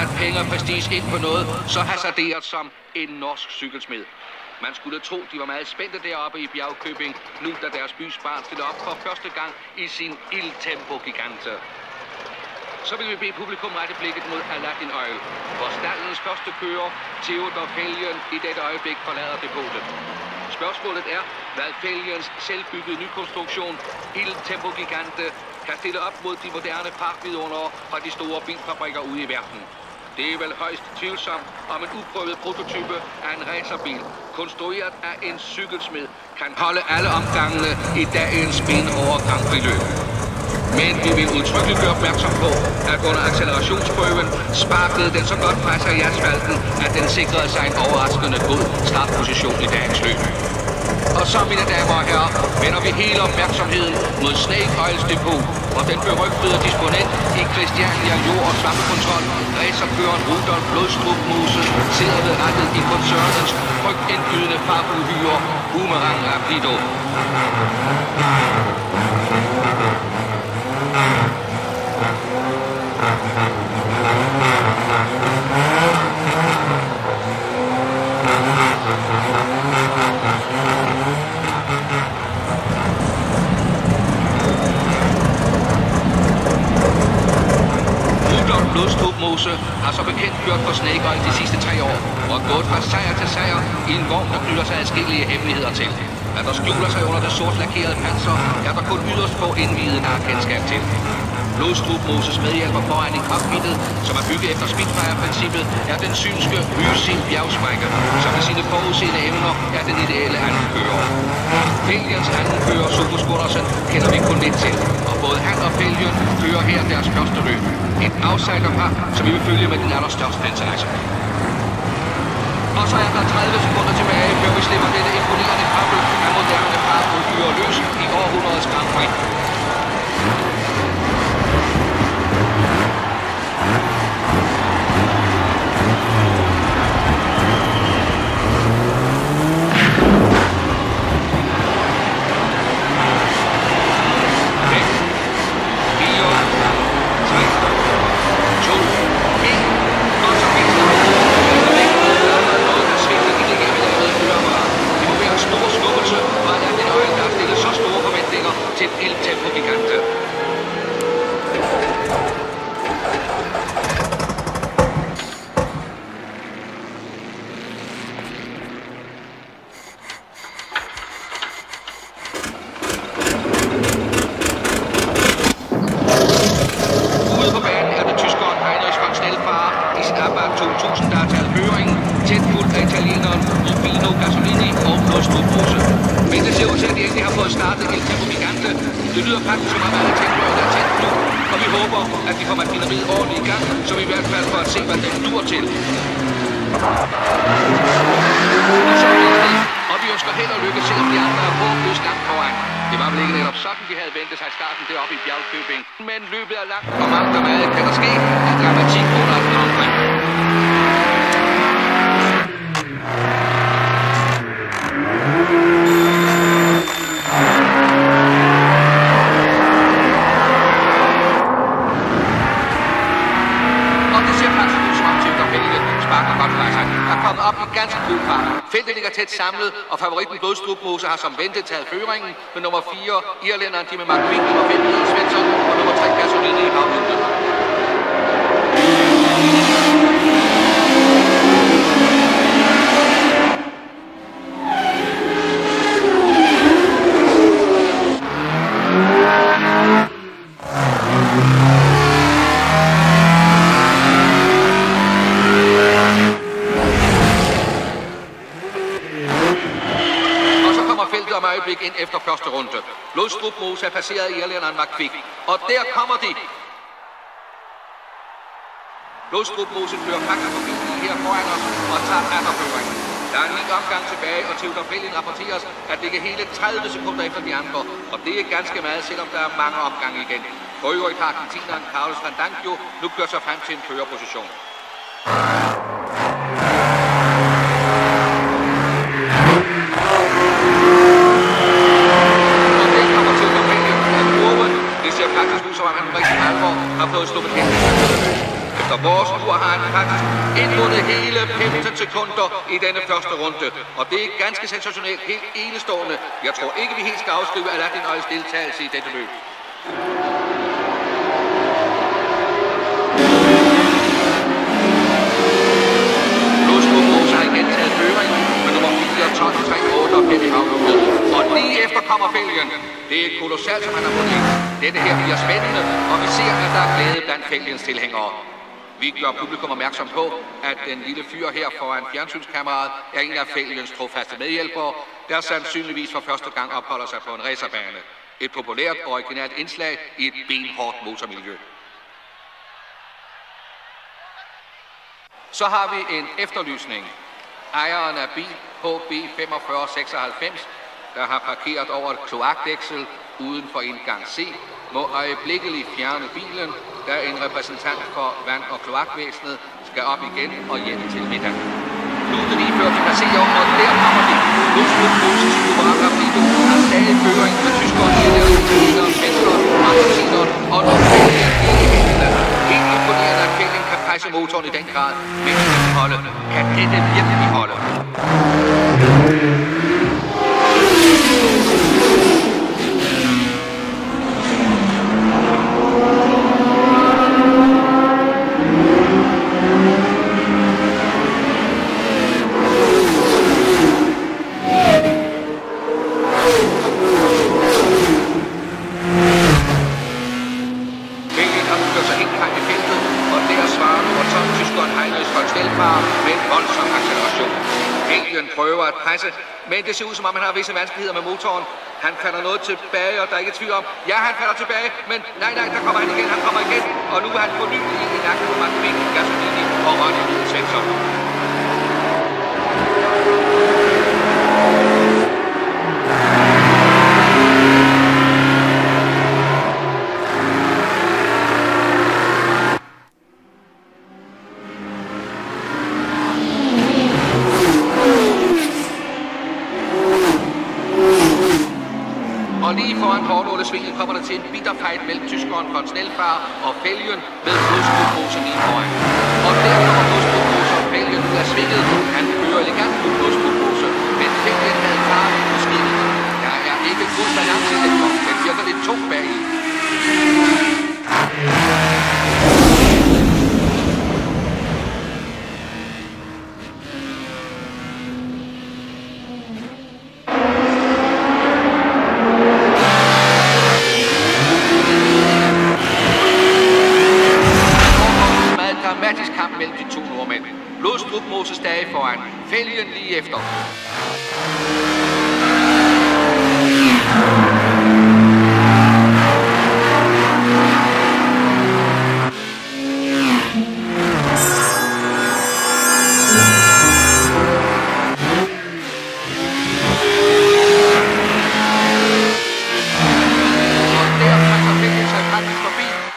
sat penge og prestige ind på noget så hasarderet som en norsk cykelsmed. Man skulle tro, de var meget spændte deroppe i Bjergkøbing, nu da deres bys barn stiller op for første gang i sin Il Tempo Gigante. Så vil vi bede publikum rette blikket mod Aladdin Oil, hvor stallens første kører, Theodor Fælgen, i dette øjeblik forlader depotet. Spørgsmålet er, hvad Fælgens selvbyggede nykonstruktion, Il Tempo Gigante, kan stille op mod de moderne fartvidundere fra de store bilfabrikker ude i verden. Det er vel højst tvivlsomt, om en uprøvet prototype af en racerbil, konstrueret af en cykelsmed, kan holde alle omgangene i dagens benhårde Grand Prix-løb. Men vi vil udtrykkeligt gøre opmærksom på, at under accelerationsprøven sparkede den så godt presser i asfalten, at den sikrede sig en overraskende god startposition i dagens løb. Og så, mine damer og herrer, vender vi hele opmærksomheden mod Snake Oils depot, hvor den berygtede disponent i Christiania jord- og svampekontrol, racerkøren Rudolf Blodstrup Mose, sidder ved rettet i koncernens frygtindgydende faruhyre Boomerang Rapido. Blodstrup Mose har så bekendt kørt på Snake Oil de sidste 3 år, og gået fra sejr til sejr i en vogn, der knytter sig adskillige hemmeligheder til. Hvad der skjuler sig under det sort lakerede panser, er der kun yderst få indvidende har kendskab til. Blodstrup Moses medhjælper foran i cockpittet, som er bygget efter Spitfire-princippet, er den synske Hysin bjergsprække, som med sine forudseende evner er den ideelle andenkører. Fælgens andenkører, Sofus Gundersen, kender vi kun lidt til, og både han og Fælgen kører her deres første løb. Et outsiderpar, som vi vil følge med den allerstørste interesse. Og så er der 30 sekunder tilbage, før vi slipper dette imponerende krabbel af moderne fart og hyrer løs i århundredets Grand Prix. Det lyder faktisk som om alle tilbøjer er tændt nu, og vi håber, at vi får maskineriet ordentligt i gang, så vi i hvert fald får at se, hvad den dur til. Og vi ønsker held og lykke, selvom de andre er håbløst langt foran. Det var vel ikke netop sådan, de havde ventet sig i starten deroppe i Bjergkøbing. Men løbet er langt, og mangt og meget kan der ske af dramatik under et Grand Prix. Op i ganske god fart. Feltet ligger tæt samlet, og favoritten Blodstrup Mose har som ventet taget føringen med nummer 4, irlænderen Jimmy McQueen, nummer 5, Ian Svensson og nummer 3, Gasolini i baglinjen. Om øjeblik ind efter første runde. Blodstrup Mose er passeret i irlænderen McQueen. Og der kommer de. Blodstrup Mose fører faktisk forbi her foran os og tager anderføringen. Der er 9 omgang tilbage, og Theodor Fælgen rapporterer os at ligge hele 30 sekunder efter de andre. Og det er ganske meget, selvom der er mange omgange igen. For øvrigt har argentineren Carlos Fandango nu kørt sig frem til en førerposition. Det ser faktisk ud som om han rigtig alvor har fået sluppet hen. Efter vores ur har han faktisk indvundet hele 15 sekunder i denne første runde. Og det er ganske sensationelt, helt enestående. Jeg tror ikke, vi helt skal afskrive Aladdin Oils deltagelse i dette løb. Blodstrup-Mose har igen taget føring med nummer 4, 12, 3, 8 og 5 i havnummet. Og lige efter kommer Fælgen. Det er kolossalt, som han har vundet. Dette her bliver spændende, og vi ser, at der er glæde blandt Fælgens tilhængere. Vi gør publikum opmærksom på, at den lille fyr her foran fjernsynskameraet er en af Fælgens trofaste medhjælpere, der sandsynligvis for første gang opholder sig på en racerbane. Et populært og originalt indslag i et benhårdt motormiljø. Så har vi en efterlysning. Ejeren af bil HB 4596, der har parkeret over et kloakdæksel uden for indgang C, må øjeblikkeligt fjerne bilen, da en repræsentant for vand- og kloakvæsenet skal op igen og hjem til middag. Nu er det lige før de passerer, og der kommer de. Blodstrup-Moses Kubara Fido har stadig føring med tyskeren, italieneren, svenskeren, argentineren og nu Fælgen i hændene. Helt imponerende, at Fælgen kan presse motoren i den grad, men den kan holde. Kan dette virkelig holde? Prøver at presse, men det ser ud som om han har visse vanskeligheder med motoren. Han falder noget tilbage, og der er ikke tvivl om. Ja, han falder tilbage, men nej, der kommer han igen, han kommer igen. Og nu vil han få ny i nakken på Martin Gasolini og Ronny Hvid Svensson. Og lige foran fornålesvinget kommer der til en bitter fight mellem tyskeren von Snellfahrer og Fælgen med Blodstrup-Mose lige foran. Og der kommer Blodstrup-Mose og Fælgen ud af svinget. Han kører elegant på Blodstrup-Mose, men Fælgen havde klaret det på skinnet. Der er ikke god balance i den form. Den virker lidt tungt bag i. Dramatisk kamp mellem de to nordmænd. Blodstrup-Mose stadig foran. Fælgen lige efter.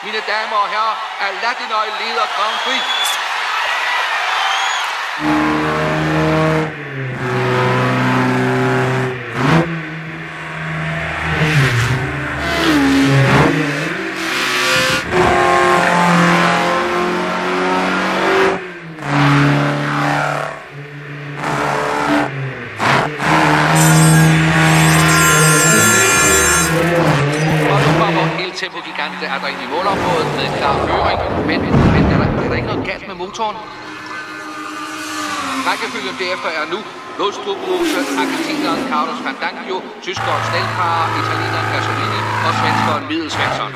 Mine damer og herrer, Aladdin Oil leder Grand Prix. Tempo-gigante er der inde i målområdet med en klar føring, men er der ikke noget galt med motoren? Rækkefølgen derefter er nu Blodstrup-Mose, argentineren Carlos Fandango, tyskeren Snellfahrer, italieneren Gasolini og svenskeren Hvid Svensson.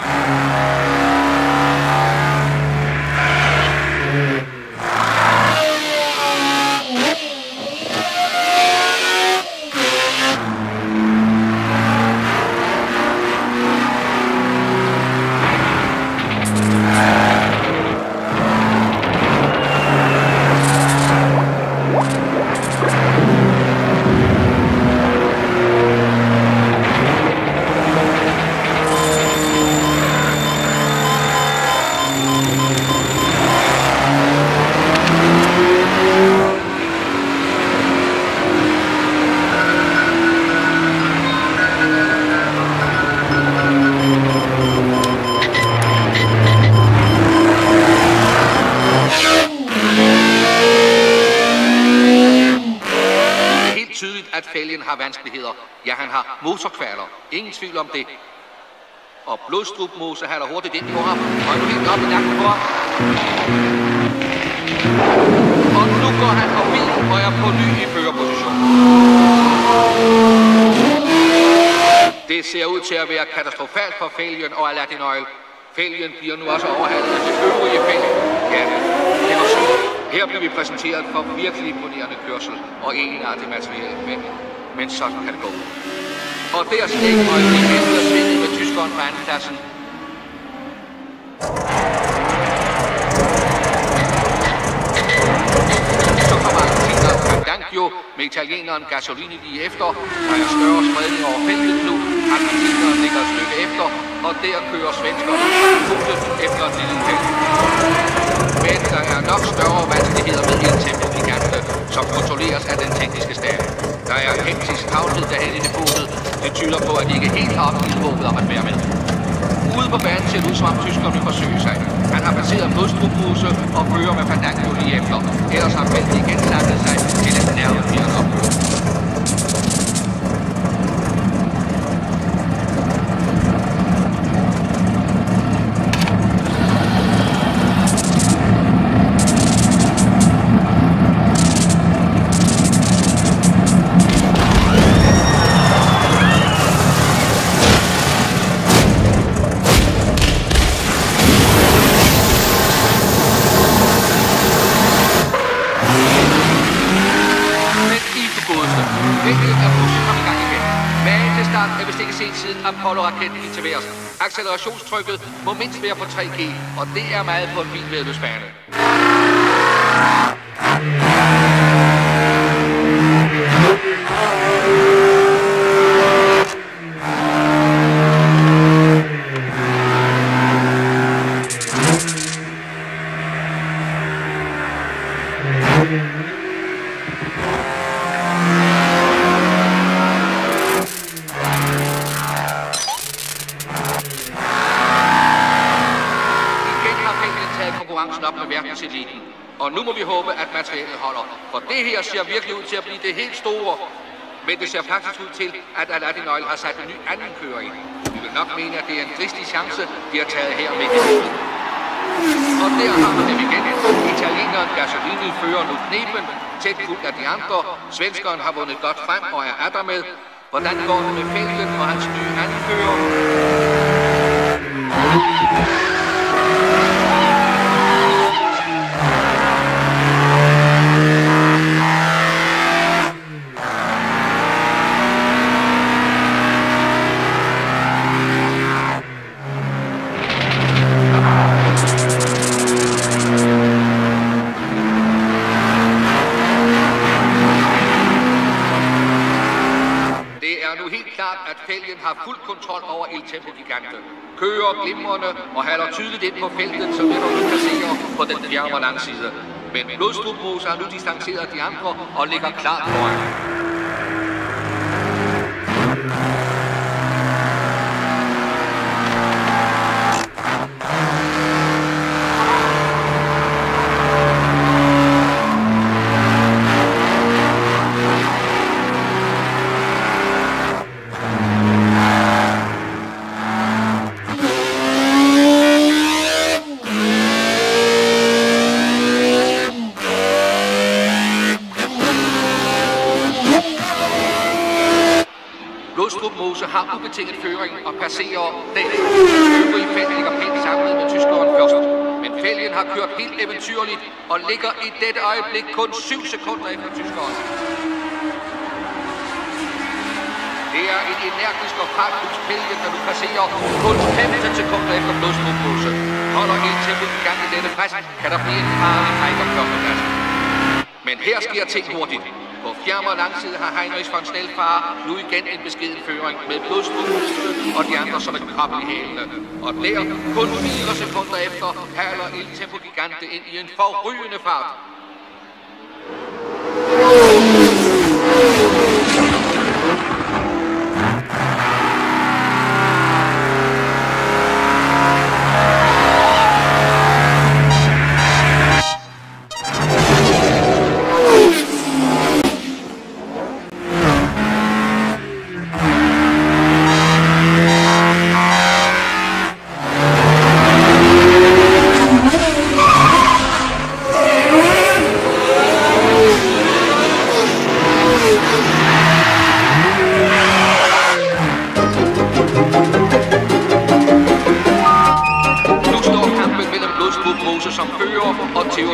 at Fælgen har vanskeligheder. Ja, han har motorkvaler. Ingen tvivl om det. Og Blodstrup Mose halder hurtigt ind på ham, og er nu helt op i nakken på ham. Og nu går han forbi og er på ny i førerposition. Det ser ud til at være katastrofalt for Fælgen og Aladdin Oil. Fælgen bliver nu også overhalet af det øvrige Fælgen. Ja, det var sygt. Her bliver vi præsenteret for virkelig imponerende kørsel og egenartet materiale, men sådan kan det gå. Og der stikker Oil igen ud af svinget med tyskeren på andenpladsen. Så kommer argentiner Fandango med italieneren Gasolini lige efter. Der er større spredning over feltet nu. Argentineren ligger et stykke efter, og der kører svenskerne punktet efter en lille felt. Men der er nok større vanskeligheder med El Tempo Gigante, som kontrolleres af den tekniske stab. Der er hektisk tavshed derhen i depotet. Det tyder på, at de ikke helt har opgivet håbet om at være med. Ude på banen ser det ud, som om tyskerne vil forsøge sig. Han har passeret Blodstrup Mose og fører med Fandango lige efter. Ellers har feltet igen samlet sig til et nervepirrende opgør. Siden Apollo-raketten gik til værs. Accelerationstrykket må mindst være på 3G, og det er meget på en bil væddeløbsbane. Op med verdenseliten. Og nu må vi håbe, at materialet holder. For det her ser virkelig ud til at blive det helt store. Men det ser faktisk ud til, at Aladdin Oil har sat en ny anden kører ind. Vi vil nok mene, at det er en dristig chance, de har taget her midt i hovedet. Og der har man dem igen. Italieneren Gasolini fører nu knepen, tæt fuldt af de andre. Svenskeren har vundet godt frem og er atter med. Hvordan går det med Fælgen og hans nye anfører? At Fælgen har fuld kontrol over El Tempo Gigante. Kører glimrende og halder tydeligt ind på feltet, som det nu passerer på den fjerde langside. Men Blodstrup Mose har nu distanceret de andre og ligger klart foran. Blodstrup Mose har ubetinget føring og passerer den øvrige felt ligger pænt samlet med tyskeren først. Men Fælgen har kørt helt eventyrligt og ligger i dette øjeblik kun 7 sekunder efter tyskeren. Det er en energisk og fartfuld Fælgen, der nu passerer kun 15 sekunder efter Blodstrup Mose. Holder El Tempo Gigante i dette pres, kan der blive en farlig fight om førstepladsen. Men her sker ting hurtigt. På fjerde langside har Heinrich von Schnellfahrer nu igen en beskeden føring med Blodstrup Mose og de andre som et krop i hælene. Og der, kun 4 sekunder efter, haler El Tempo Gigante ind i en forrygende fart.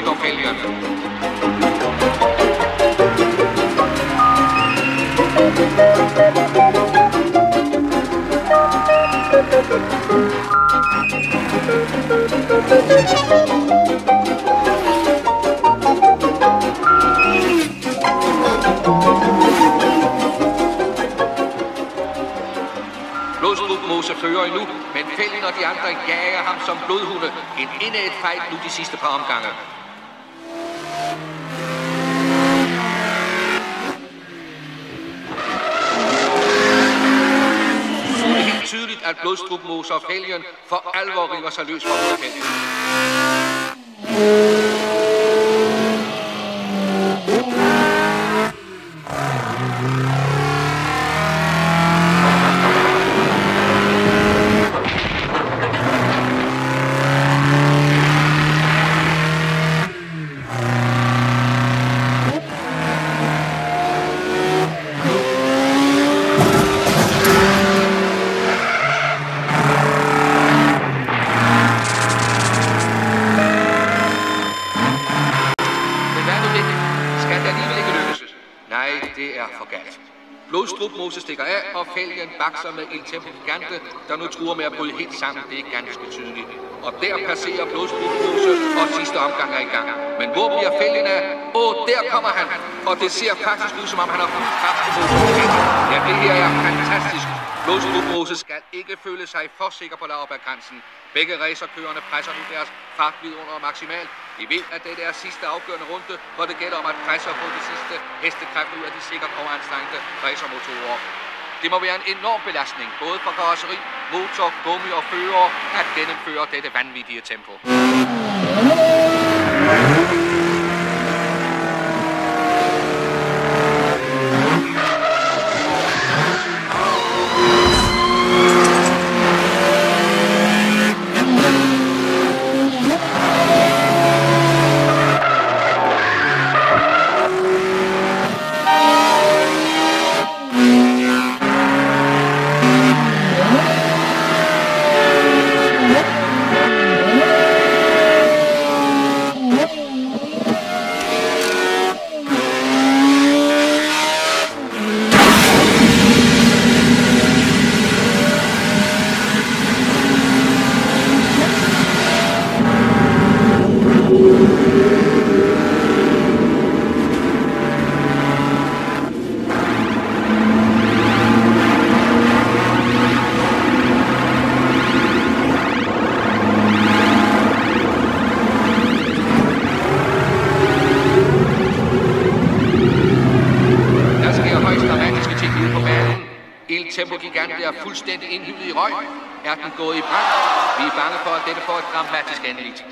rundt om fælgen. Blodstrup Mose fører endnu, men fælgen og de andre jager ham som blodhunde. En indædt fight nu de sidste par omgange. Det er helt tydeligt, at Blodstrup Mose og fælgen for alvor river sig løs fra fælgen. Blodstrup Mose stikker af, og fælgen bakser med Il Tempo Gigante, der nu truer med at bryde helt sammen. Det er ganske tydeligt. Og der passerer Blodstrup Mose, og sidste omgang er i gang. Men hvor bliver fælgen af? Der kommer han. Og det ser faktisk ud, som om han har fuld kraft på Mose. Ja, det her er fantastisk. Blodstrup Mose skal ikke føle sig for sikker på laurbærkransen. Begge racerkørerne presser nu deres fartvid under maksimalt. De ved, at det er sidste afgørende runde, hvor det gælder om at presse og få de sidste hestekræfter ud af de sikkert overanstrengte racermotorer. Det må være en enorm belastning, både for karosseri, motor, gummi og fører, at gennemføre dette vanvittige tempo. Il Tempo Gigante er fuldstændig indhyllet i røg. Er den gået i brand? Vi er bange for, at dette får et dramatisk endeligt.